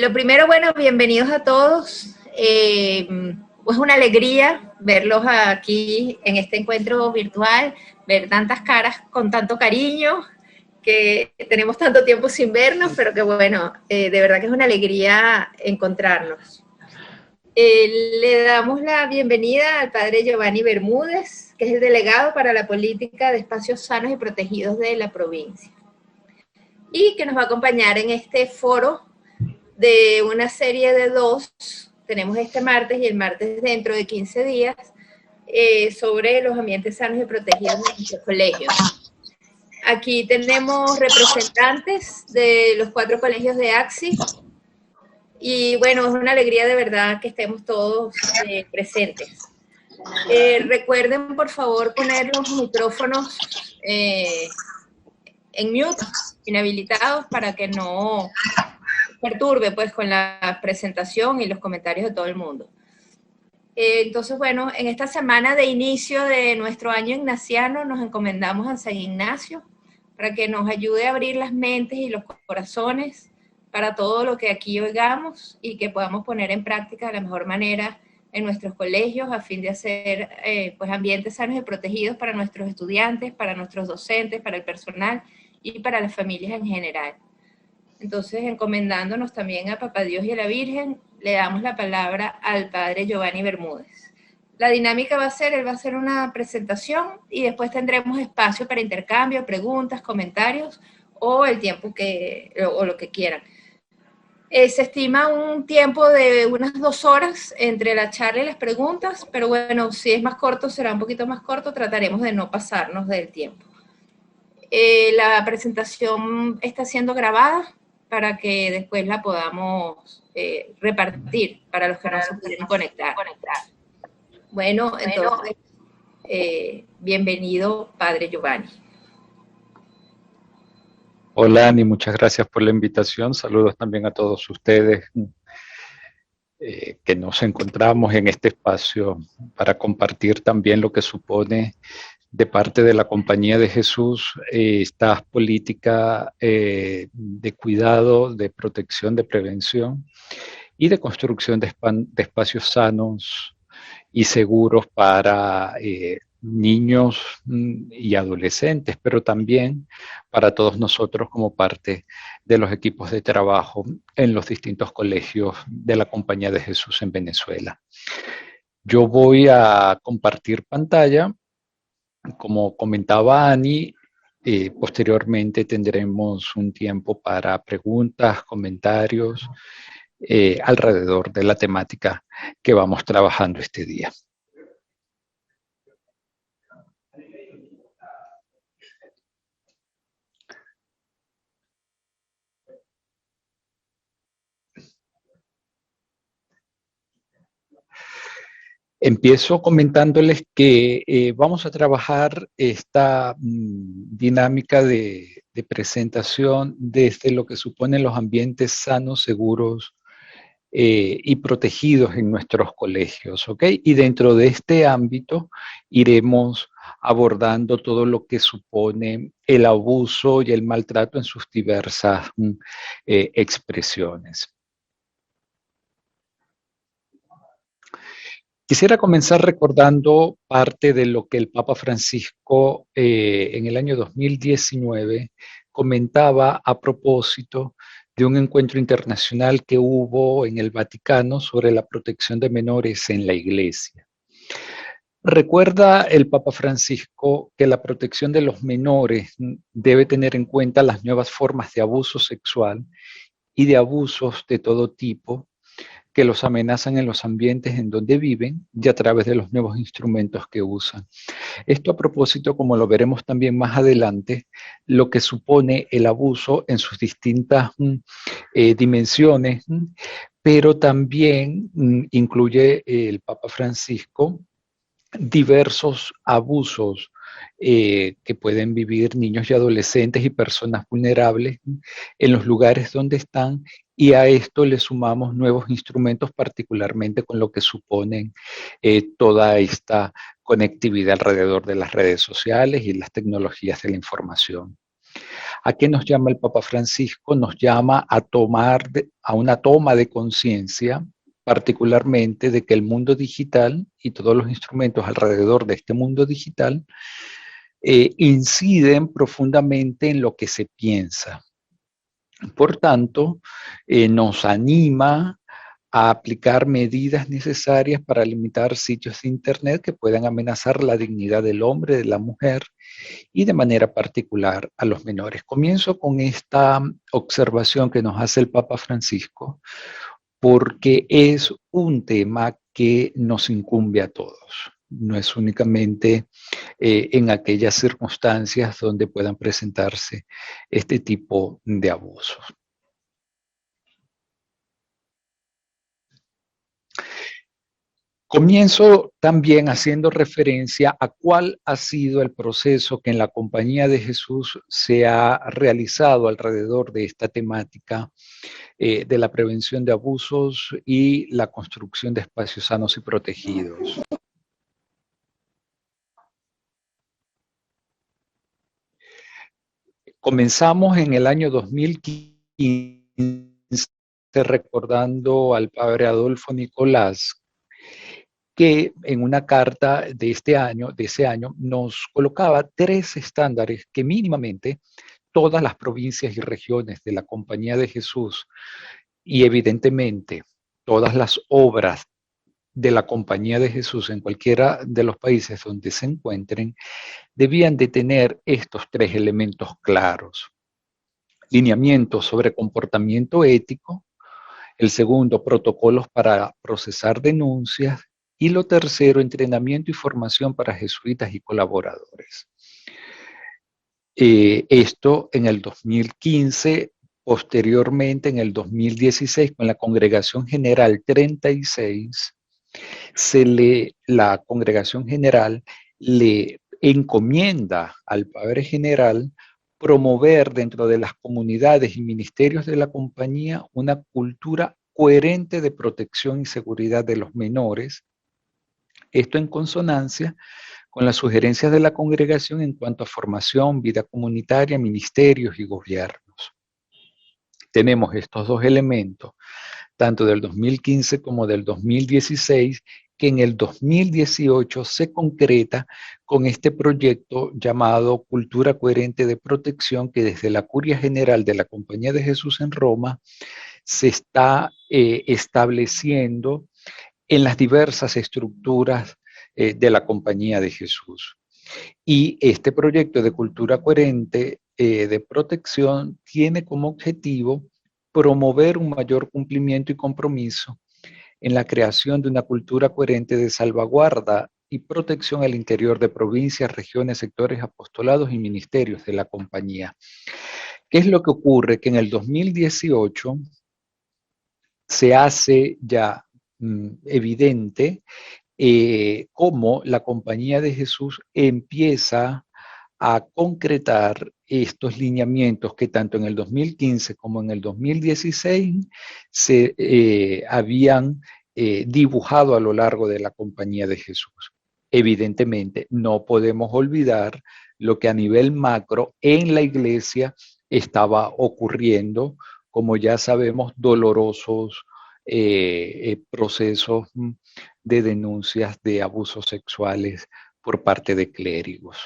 Lo primero, bueno, bienvenidos a todos. Es una alegría verlos aquí en este encuentro virtual, ver tantas caras con tanto cariño, que tenemos tanto tiempo sin vernos, pero que bueno, de verdad que es una alegría encontrarnos. Le damos la bienvenida al padre Giovanni Bermúdez, que es el delegado para la política de espacios sanos y protegidos de la provincia, y que nos va a acompañar en este foro de una serie de dos. Tenemos este martes y el martes dentro de 15 días, sobre los ambientes sanos y protegidos en nuestros colegios. Aquí tenemos representantes de los 4 colegios de AXI y bueno, es una alegría de verdad que estemos todos presentes. Recuerden por favor poner los micrófonos en mute, inhabilitados, para que no perturbe pues con la presentación y los comentarios de todo el mundo. Entonces, bueno, en esta semana de inicio de nuestro año ignaciano nos encomendamos a San Ignacio para que nos ayude a abrir las mentes y los corazones para todo lo que aquí oigamos y que podamos poner en práctica de la mejor manera en nuestros colegios a fin de hacer pues ambientes sanos y protegidos para nuestros estudiantes, para nuestros docentes, para el personal y para las familias en general. Entonces, encomendándonos también a Papá Dios y a la Virgen, le damos la palabra al Padre Giovanni Bermúdez. La dinámica él va a hacer una presentación y después tendremos espacio para intercambio, preguntas, comentarios o el tiempo o lo que quieran. Se estima un tiempo de unas 2 horas entre la charla y las preguntas, pero bueno, si es más corto, será un poquito más corto, trataremos de no pasarnos del tiempo. La presentación está siendo grabada para que después la podamos repartir para los que no se pudieron conectar. Bueno, entonces, bienvenido, Padre Giovanni. Hola, Ani, muchas gracias por la invitación. Saludos también a todos ustedes que nos encontramos en este espacio para compartir también lo que supone de parte de la Compañía de Jesús esta política de cuidado, de protección, de prevención y de construcción de espacios sanos y seguros para niños y adolescentes, pero también para todos nosotros como parte de los equipos de trabajo en los distintos colegios de la Compañía de Jesús en Venezuela. Yo voy a compartir pantalla. Como comentaba Ani, posteriormente tendremos un tiempo para preguntas, comentarios alrededor de la temática que vamos trabajando este día. Empiezo comentándoles que vamos a trabajar esta dinámica de presentación desde lo que suponen los ambientes sanos, seguros y protegidos en nuestros colegios, ¿ok? Y dentro de este ámbito iremos abordando todo lo que supone el abuso y el maltrato en sus diversas expresiones. Quisiera comenzar recordando parte de lo que el Papa Francisco en el año 2019 comentaba a propósito de un encuentro internacional que hubo en el Vaticano sobre la protección de menores en la Iglesia. Recuerda el Papa Francisco que la protección de los menores debe tener en cuenta las nuevas formas de abuso sexual y de abusos de todo tipo que los amenazan en los ambientes en donde viven y a través de los nuevos instrumentos que usan. Esto a propósito, como lo veremos también más adelante, lo que supone el abuso en sus distintas dimensiones, pero también incluye el Papa Francisco diversos abusos que pueden vivir niños y adolescentes y personas vulnerables en los lugares donde están, y a esto le sumamos nuevos instrumentos, particularmente con lo que suponen toda esta conectividad alrededor de las redes sociales y las tecnologías de la información. ¿A qué nos llama el Papa Francisco? Nos llama a una toma de conciencia, particularmente de que el mundo digital y todos los instrumentos alrededor de este mundo digital inciden profundamente en lo que se piensa. Por tanto, nos anima a aplicar medidas necesarias para limitar sitios de Internet que puedan amenazar la dignidad del hombre, de la mujer y de manera particular a los menores. Comienzo con esta observación que nos hace el Papa Francisco porque es un tema que nos incumbe a todos. No es únicamente en aquellas circunstancias donde puedan presentarse este tipo de abusos. Comienzo también haciendo referencia a cuál ha sido el proceso que en la Compañía de Jesús se ha realizado alrededor de esta temática de la prevención de abusos y la construcción de espacios sanos y protegidos. Comenzamos en el año 2015 recordando al padre Adolfo Nicolás, que en una carta de ese año, nos colocaba 3 estándares que mínimamente todas las provincias y regiones de la Compañía de Jesús y evidentemente todas las obras de la Compañía de Jesús en cualquiera de los países donde se encuentren, debían de tener estos 3 elementos claros. Lineamientos sobre comportamiento ético, el segundo, protocolos para procesar denuncias, y lo tercero, entrenamiento y formación para jesuitas y colaboradores. Esto en el 2015, posteriormente en el 2016, con la Congregación General 36, la Congregación General le encomienda al Padre General promover dentro de las comunidades y ministerios de la compañía una cultura coherente de protección y seguridad de los menores. Esto en consonancia con las sugerencias de la congregación en cuanto a formación, vida comunitaria, ministerios y gobiernos. Tenemos estos 2 elementos, tanto del 2015 como del 2016, que en el 2018 se concreta con este proyecto llamado Cultura Coherente de Protección, que desde la Curia General de la Compañía de Jesús en Roma se está estableciendo en las diversas estructuras de la Compañía de Jesús. Y este proyecto de cultura coherente de protección tiene como objetivo promover un mayor cumplimiento y compromiso en la creación de una cultura coherente de salvaguarda y protección al interior de provincias, regiones, sectores, apostolados y ministerios de la compañía. ¿Qué es lo que ocurre? Que en el 2018 se hace ya evidente cómo la Compañía de Jesús empieza a concretar estos lineamientos que tanto en el 2015 como en el 2016 se habían dibujado a lo largo de la Compañía de Jesús. Evidentemente, no podemos olvidar lo que a nivel macro en la iglesia estaba ocurriendo, como ya sabemos, dolorosos procesos de denuncias de abusos sexuales por parte de clérigos.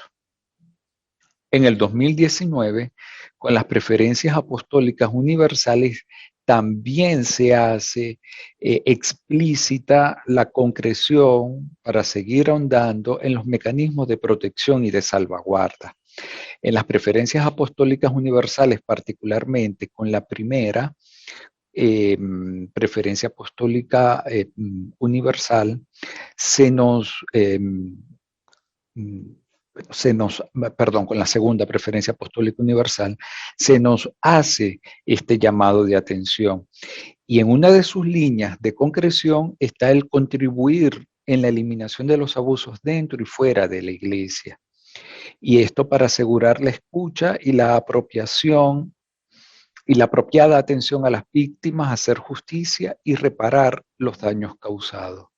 En el 2019, con las preferencias apostólicas universales, también se hace explícita la concreción para seguir ahondando en los mecanismos de protección y de salvaguarda. En las preferencias apostólicas universales, particularmente con la primera, preferencia apostólica universal, con la segunda preferencia apostólica universal, se nos hace este llamado de atención. Y en una de sus líneas de concreción está el contribuir en la eliminación de los abusos dentro y fuera de la iglesia. Y esto para asegurar la escucha y la apropiación y la apropiada atención a las víctimas, hacer justicia y reparar los daños causados.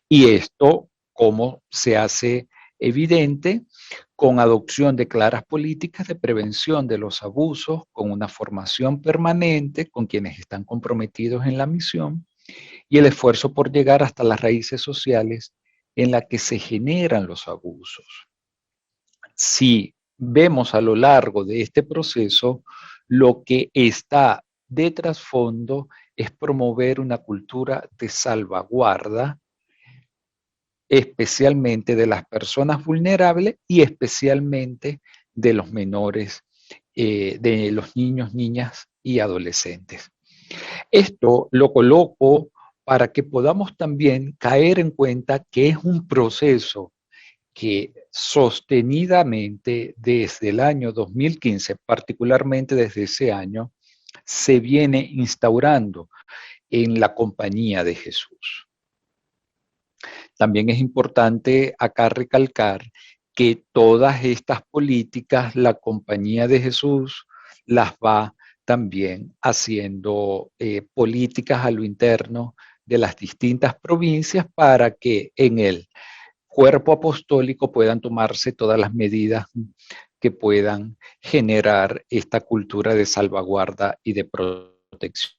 Y esto, ¿cómo se hace evidente? con adopción de claras políticas de prevención de los abusos, con una formación permanente con quienes están comprometidos en la misión y el esfuerzo por llegar hasta las raíces sociales en las que se generan los abusos. Si vemos a lo largo de este proceso, lo que está de trasfondo es promover una cultura de salvaguarda, especialmente de las personas vulnerables y especialmente de los menores, de los niños, niñas y adolescentes. Esto lo coloco para que podamos también caer en cuenta que es un proceso que sostenidamente desde el año 2015, particularmente desde ese año, se viene instaurando en la Compañía de Jesús. También es importante acá recalcar que todas estas políticas la Compañía de Jesús las va también haciendo políticas a lo interno de las distintas provincias para que en el cuerpo apostólico puedan tomarse todas las medidas que puedan generar esta cultura de salvaguarda y de protección.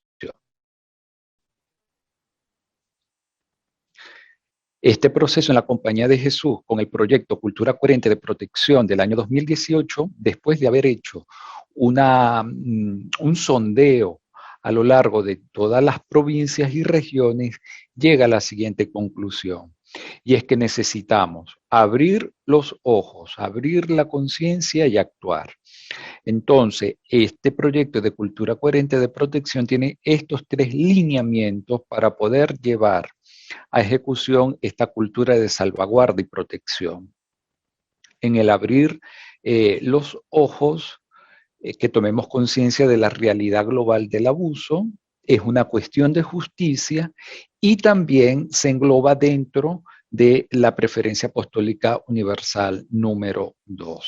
Este proceso en la Compañía de Jesús con el proyecto Cultura Coherente de Protección del año 2018, después de haber hecho un sondeo a lo largo de todas las provincias y regiones, llega a la siguiente conclusión. Y es que necesitamos abrir los ojos, abrir la conciencia y actuar. Entonces, este proyecto de Cultura Coherente de Protección tiene estos 3 lineamientos para poder llevar a ejecución esta cultura de salvaguarda y protección. En el abrir los ojos, que tomemos conciencia de la realidad global del abuso, es una cuestión de justicia y también se engloba dentro de la preferencia apostólica universal número 2.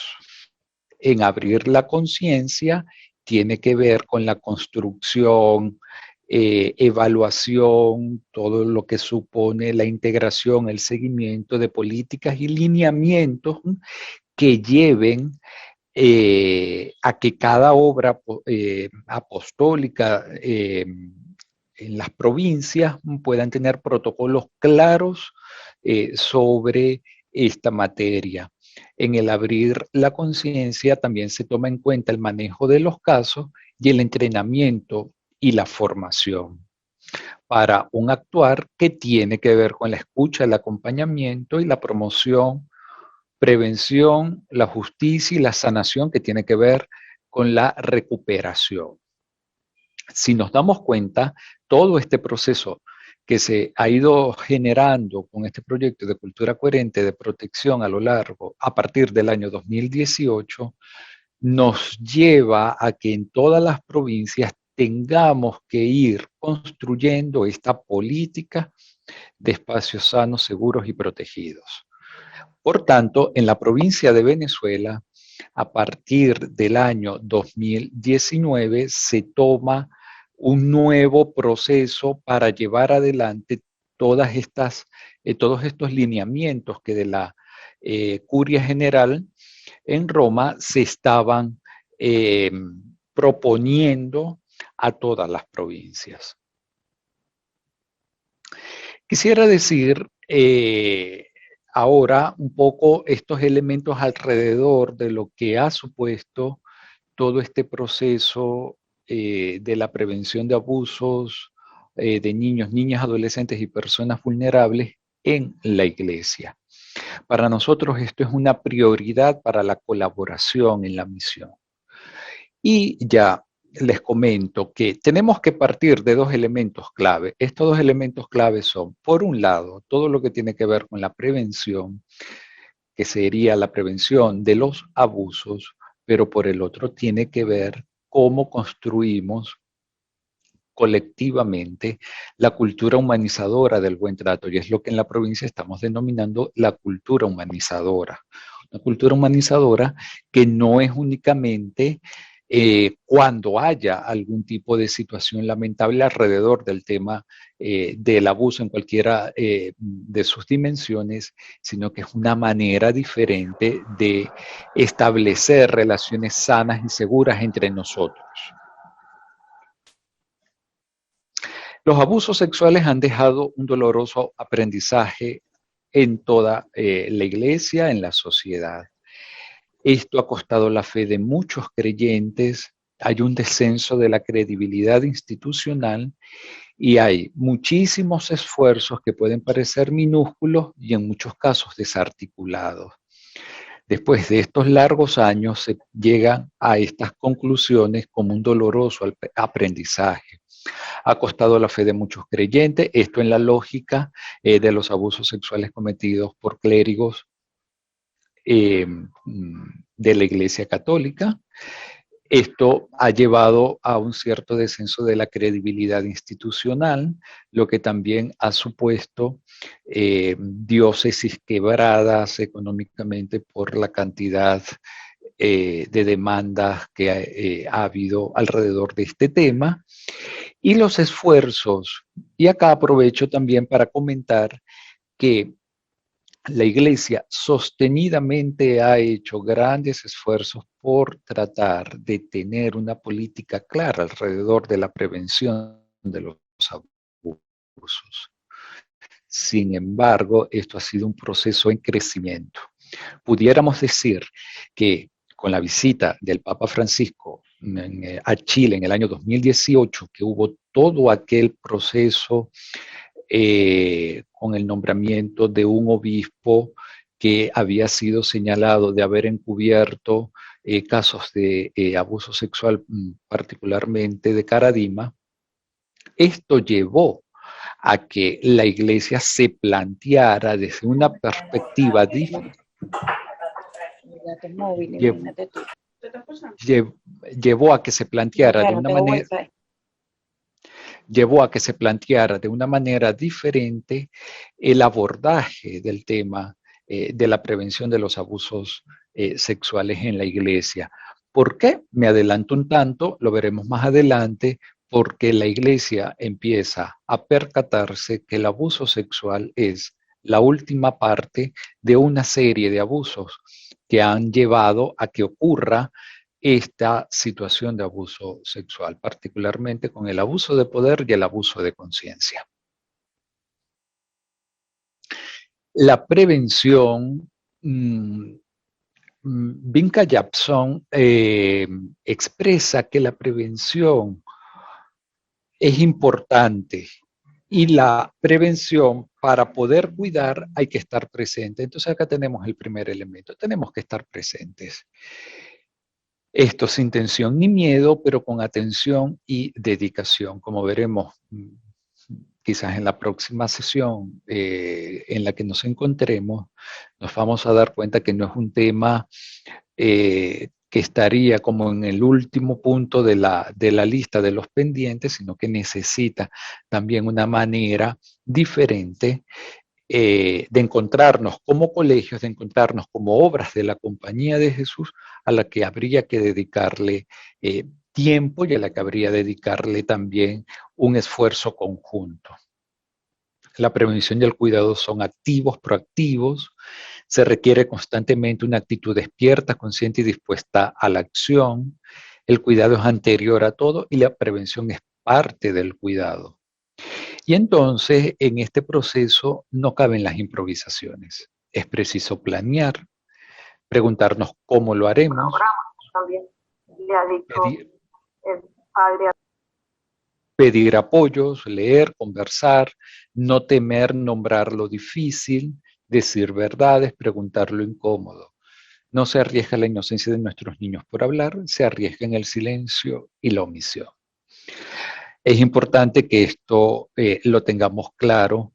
En abrir la conciencia tiene que ver con la construcción, evaluación, todo lo que supone la integración, el seguimiento de políticas y lineamientos que lleven a que cada obra apostólica en las provincias puedan tener protocolos claros sobre esta materia. En el abrir la conciencia también se toma en cuenta el manejo de los casos y el entrenamiento y la formación para un actuar que tiene que ver con la escucha, el acompañamiento y la promoción, prevención, la justicia y la sanación que tiene que ver con la recuperación. Si nos damos cuenta, todo este proceso que se ha ido generando con este proyecto de cultura coherente de protección a lo largo, a partir del año 2018, nos lleva a que en todas las provincias tengamos que ir construyendo esta política de espacios sanos, seguros y protegidos. Por tanto, en la provincia de Venezuela, a partir del año 2019, se toma un nuevo proceso para llevar adelante todos estos lineamientos que de la Curia General en Roma se estaban proponiendo a todas las provincias. Quisiera decir ahora un poco estos elementos alrededor de lo que ha supuesto todo este proceso de la prevención de abusos de niños, niñas, adolescentes y personas vulnerables en la iglesia. Para nosotros esto es una prioridad para la colaboración en la misión. Y ya les comento que tenemos que partir de 2 elementos clave. Estos 2 elementos clave son, por un lado, todo lo que tiene que ver con la prevención, que sería la prevención de los abusos, pero por el otro tiene que ver cómo construimos colectivamente la cultura humanizadora del buen trato, y es lo que en la provincia estamos denominando la cultura humanizadora. Una cultura humanizadora que no es únicamente cuando haya algún tipo de situación lamentable alrededor del tema del abuso en cualquiera de sus dimensiones, sino que es una manera diferente de establecer relaciones sanas y seguras entre nosotros. Los abusos sexuales han dejado un doloroso aprendizaje en toda la iglesia, en la sociedad. Esto ha costado la fe de muchos creyentes, hay un descenso de la credibilidad institucional y hay muchísimos esfuerzos que pueden parecer minúsculos y en muchos casos desarticulados. Después de estos largos años se llega a estas conclusiones como un doloroso aprendizaje. Ha costado la fe de muchos creyentes, esto en la lógica de los abusos sexuales cometidos por clérigos de la Iglesia Católica. Esto ha llevado a un cierto descenso de la credibilidad institucional, lo que también ha supuesto diócesis quebradas económicamente por la cantidad de demandas que ha habido alrededor de este tema. Y los esfuerzos, y acá aprovecho también para comentar que la Iglesia sostenidamente ha hecho grandes esfuerzos por tratar de tener una política clara alrededor de la prevención de los abusos. Sin embargo, esto ha sido un proceso en crecimiento. Pudiéramos decir que con la visita del Papa Francisco a Chile en el año 2018, que hubo todo aquel proceso con el nombramiento de un obispo que había sido señalado de haber encubierto casos de abuso sexual, particularmente de Caradima. Esto llevó a que la Iglesia se planteara desde una perspectiva diferente. Llevó a que se planteara de una manera diferente el abordaje del tema de la prevención de los abusos sexuales en la Iglesia. ¿Por qué? Me adelanto un tanto, lo veremos más adelante, porque la Iglesia empieza a percatarse que el abuso sexual es la última parte de una serie de abusos que han llevado a que ocurra esta situación de abuso sexual, particularmente con el abuso de poder y el abuso de conciencia. La prevención, Vinca Japson expresa que la prevención es importante y la prevención, para poder cuidar, hay que estar presente. Entonces acá tenemos el primer elemento, tenemos que estar presentes. Esto sin tensión ni miedo, pero con atención y dedicación. Como veremos quizás en la próxima sesión en la que nos encontremos, nos vamos a dar cuenta que no es un tema que estaría como en el último punto de la lista de los pendientes, sino que necesita también una manera diferente de encontrarnos como colegios, de encontrarnos como obras de la Compañía de Jesús, a la que habría que dedicarle tiempo y a la que habría que dedicarle también un esfuerzo conjunto. La prevención y el cuidado son activos, proactivos. Se requiere constantemente una actitud despierta, consciente y dispuesta a la acción. El cuidado es anterior a todo y la prevención es parte del cuidado. Y entonces, en este proceso no caben las improvisaciones. Es preciso planear, preguntarnos cómo lo haremos. También le ha dicho el padre. Pedir apoyos, leer, conversar, no temer nombrar lo difícil, decir verdades, preguntar lo incómodo. No se arriesga la inocencia de nuestros niños por hablar, se arriesga en el silencio y la omisión. Es importante que esto lo tengamos claro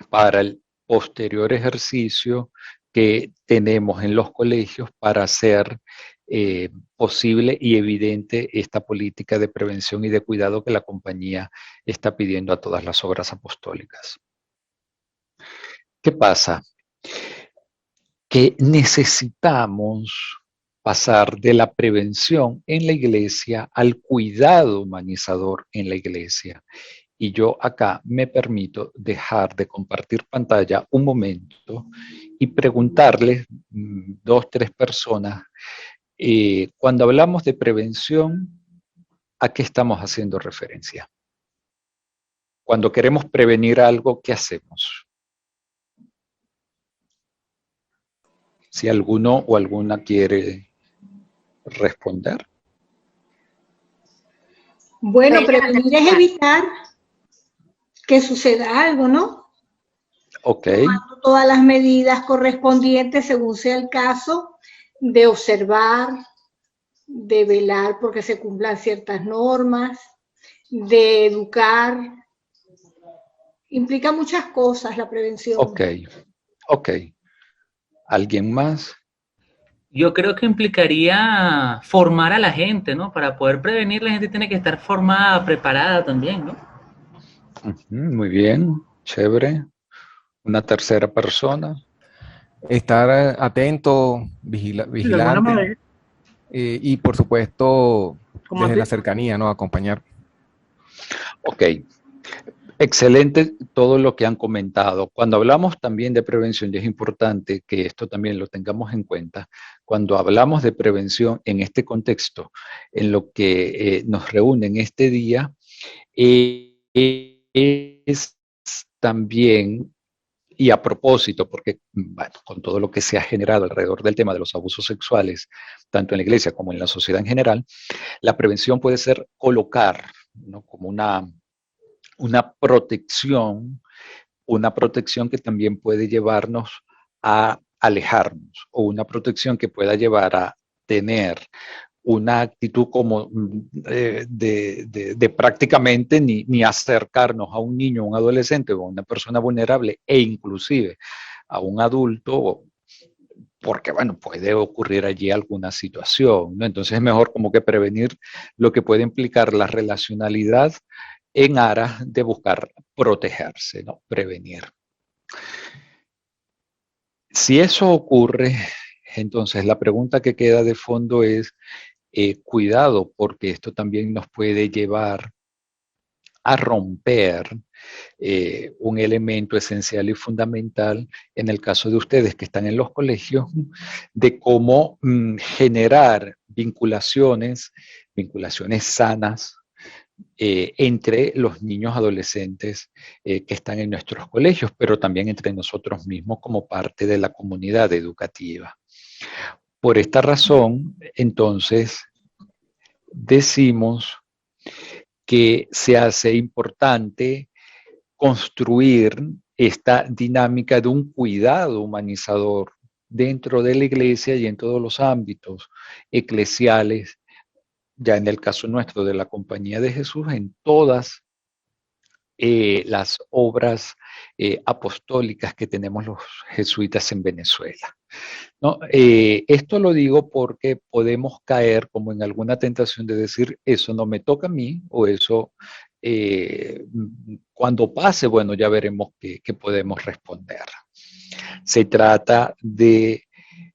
para el posterior ejercicio que tenemos en los colegios para hacer posible y evidente esta política de prevención y de cuidado que la compañía está pidiendo a todas las obras apostólicas. ¿Qué pasa? Que necesitamos pasar de la prevención en la iglesia al cuidado humanizador en la iglesia. Y yo acá me permito dejar de compartir pantalla un momento y preguntarles, 2, 3 personas, cuando hablamos de prevención, ¿a qué estamos haciendo referencia? Cuando queremos prevenir algo, ¿qué hacemos? Si alguno o alguna quiere responder. Bueno, prevenir es evitar que suceda algo, ¿no? Ok. Tomando todas las medidas correspondientes según sea el caso, de observar, de velar porque se cumplan ciertas normas, de educar. Implica muchas cosas la prevención. Ok. ¿Alguien más? Yo creo que implicaría formar a la gente, ¿no? Para poder prevenir, la gente tiene que estar formada, preparada también, ¿no? Muy bien, chévere. ¿Una tercera persona? Estar atento, vigilante y por supuesto desde la cercanía, ¿no? Acompañar. Ok, excelente todo lo que han comentado. Cuando hablamos también de prevención, y es importante que esto también lo tengamos en cuenta, cuando hablamos de prevención en este contexto, en lo que nos reúne en este día, es también, y a propósito, porque bueno, con todo lo que se ha generado alrededor del tema de los abusos sexuales, tanto en la iglesia como en la sociedad en general, la prevención puede ser colocar, ¿no?, como una protección que también puede llevarnos a alejarnos, o una protección que pueda llevar a tener una actitud como de prácticamente ni acercarnos a un niño, a un adolescente o a una persona vulnerable, e inclusive a un adulto, porque bueno, puede ocurrir allí alguna situación, ¿no? Entonces es mejor como que prevenir lo que puede implicar la relacionalidad en aras de buscar protegerse, ¿no? Prevenir. Si eso ocurre, entonces la pregunta que queda de fondo es, cuidado, porque esto también nos puede llevar a romper un elemento esencial y fundamental en el caso de ustedes que están en los colegios, de cómo generar vinculaciones sanas entre los niños adolescentes que están en nuestros colegios, pero también entre nosotros mismos como parte de la comunidad educativa. Por esta razón, entonces, decimos que se hace importante construir esta dinámica de un cuidado humanizador dentro de la iglesia y en todos los ámbitos eclesiales, ya en el caso nuestro de la Compañía de Jesús, en todas las obras apostólicas que tenemos los jesuitas en Venezuela, ¿no? Esto lo digo porque podemos caer como en alguna tentación de decir, eso no me toca a mí, o eso cuando pase, bueno, ya veremos qué podemos responder. Se trata de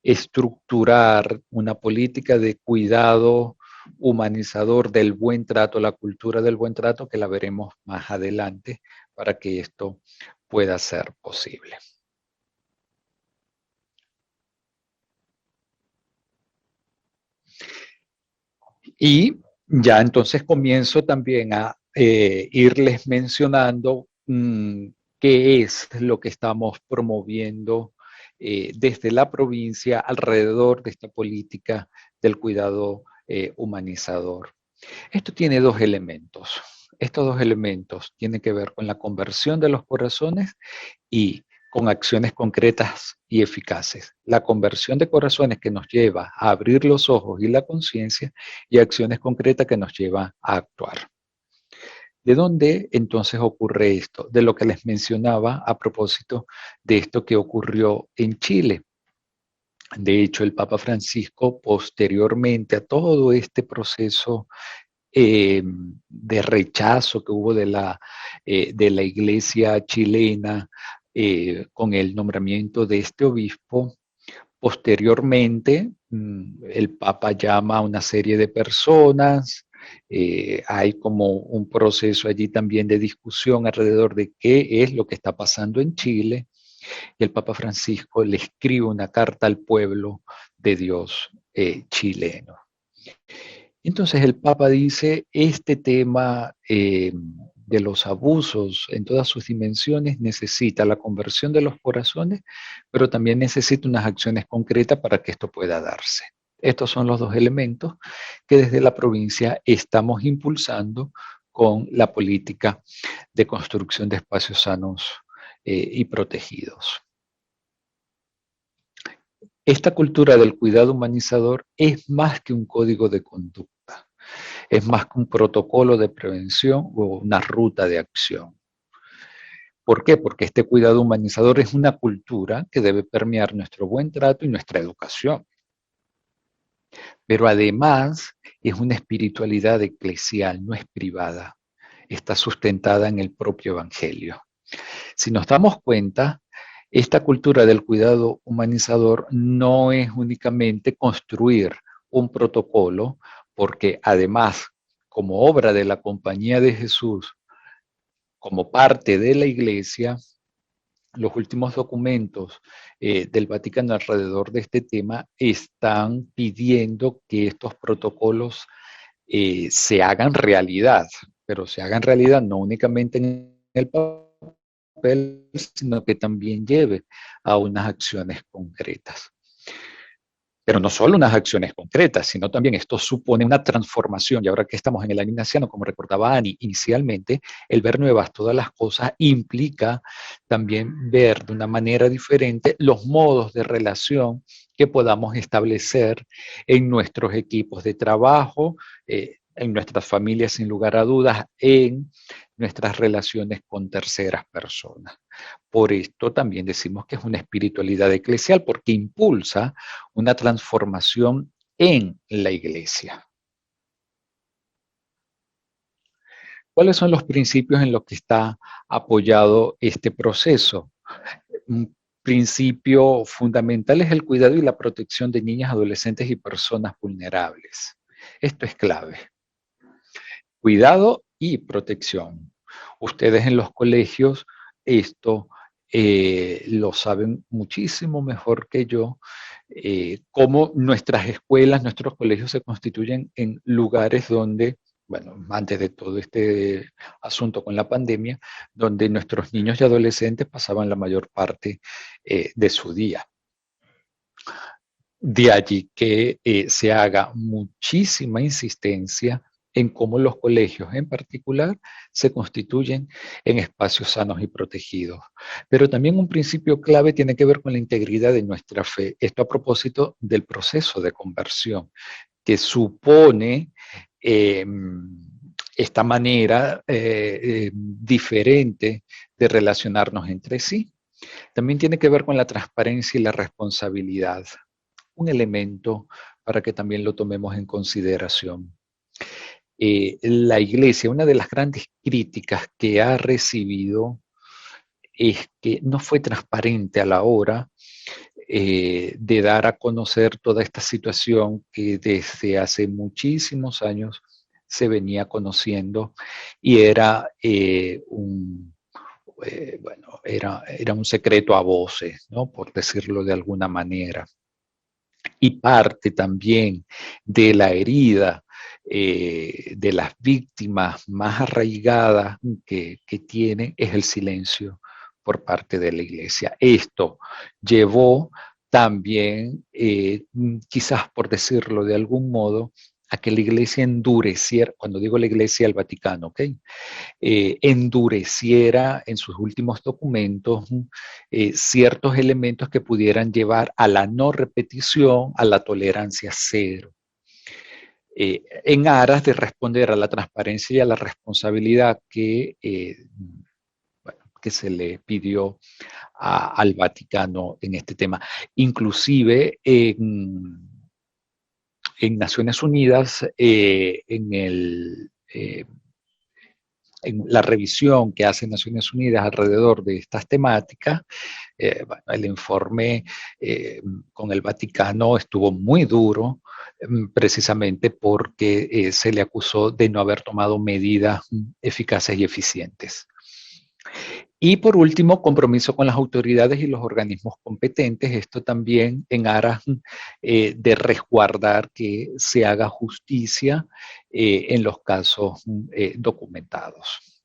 estructurar una política de cuidado humanizador del buen trato, la cultura del buen trato, que la veremos más adelante para que esto pueda ser posible. Y ya entonces comienzo también a irles mencionando qué es lo que estamos promoviendo desde la provincia alrededor de esta política del cuidado humanizador. Esto tiene dos elementos. Estos dos elementos tienen que ver con la conversión de los corazones y con acciones concretas y eficaces. La conversión de corazones que nos lleva a abrir los ojos y la conciencia, y acciones concretas que nos llevan a actuar. ¿De dónde entonces ocurre esto? De lo que les mencionaba a propósito de esto que ocurrió en Chile. De hecho, el Papa Francisco, posteriormente a todo este proceso de rechazo que hubo de la iglesia chilena con el nombramiento de este obispo, Posteriormente, el Papa llama a una serie de personas, hay como un proceso allí también de discusión alrededor de qué es lo que está pasando en Chile, y el Papa Francisco le escribe una carta al pueblo de Dios chileno. Entonces el Papa dice, este tema de los abusos en todas sus dimensiones necesita la conversión de los corazones, pero también necesita unas acciones concretas para que esto pueda darse. Estos son los dos elementos que desde la provincia estamos impulsando con la política de construcción de espacios sanos y protegidos. Esta cultura del cuidado humanizador es más que un código de conducta, es más que un protocolo de prevención o una ruta de acción. ¿Por qué? Porque este cuidado humanizador es una cultura que debe permear nuestro buen trato y nuestra educación. Pero además es una espiritualidad eclesial, no es privada, está sustentada en el propio Evangelio. Si nos damos cuenta, esta cultura del cuidado humanizador no es únicamente construir un protocolo, porque además, como obra de la Compañía de Jesús, como parte de la Iglesia, los últimos documentos del Vaticano alrededor de este tema están pidiendo que estos protocolos se hagan realidad, pero se hagan realidad no únicamente en el papel, sino que también lleve a unas acciones concretas. Pero no solo unas acciones concretas, sino también esto supone una transformación. Y ahora que estamos en el año ignaciano, como recordaba Ani, inicialmente, el ver nuevas todas las cosas implica también ver de una manera diferente los modos de relación que podamos establecer en nuestros equipos de trabajo, en nuestras familias, sin lugar a dudas, en nuestras relaciones con terceras personas. Por esto también decimos que es una espiritualidad eclesial, porque impulsa una transformación en la iglesia. ¿Cuáles son los principios en los que está apoyado este proceso? Un principio fundamental es el cuidado y la protección de niñas, adolescentes y personas vulnerables. Esto es clave. Cuidado y protección. Ustedes en los colegios esto lo saben muchísimo mejor que yo, cómo nuestras escuelas, nuestros colegios se constituyen en lugares donde, bueno, antes de todo este asunto con la pandemia, donde nuestros niños y adolescentes pasaban la mayor parte de su día. De allí que se haga muchísima insistencia en cómo los colegios en particular se constituyen en espacios sanos y protegidos. Pero también un principio clave tiene que ver con la integridad de nuestra fe. Esto a propósito del proceso de conversión, que supone esta manera diferente de relacionarnos entre sí. También tiene que ver con la transparencia y la responsabilidad. Un elemento para que también lo tomemos en consideración. La Iglesia, una de las grandes críticas que ha recibido es que no fue transparente a la hora de dar a conocer toda esta situación que desde hace muchísimos años se venía conociendo, y era era un secreto a voces, ¿no? Por decirlo de alguna manera. Y parte también de la herida de las víctimas más arraigadas que tienen es el silencio por parte de la Iglesia. Esto llevó también, quizás por decirlo de algún modo, a que la Iglesia endureciera, cuando digo la Iglesia, el Vaticano, ¿ok? Endureciera en sus últimos documentos ciertos elementos que pudieran llevar a la no repetición, a la tolerancia cero, en aras de responder a la transparencia y a la responsabilidad que se le pidió al Vaticano en este tema. Inclusive en Naciones Unidas, en el en la revisión que hace Naciones Unidas alrededor de estas temáticas, bueno, el informe con el Vaticano estuvo muy duro, precisamente porque se le acusó de no haber tomado medidas eficaces y eficientes. Y por último, compromiso con las autoridades y los organismos competentes, esto también en aras de resguardar que se haga justicia en los casos documentados.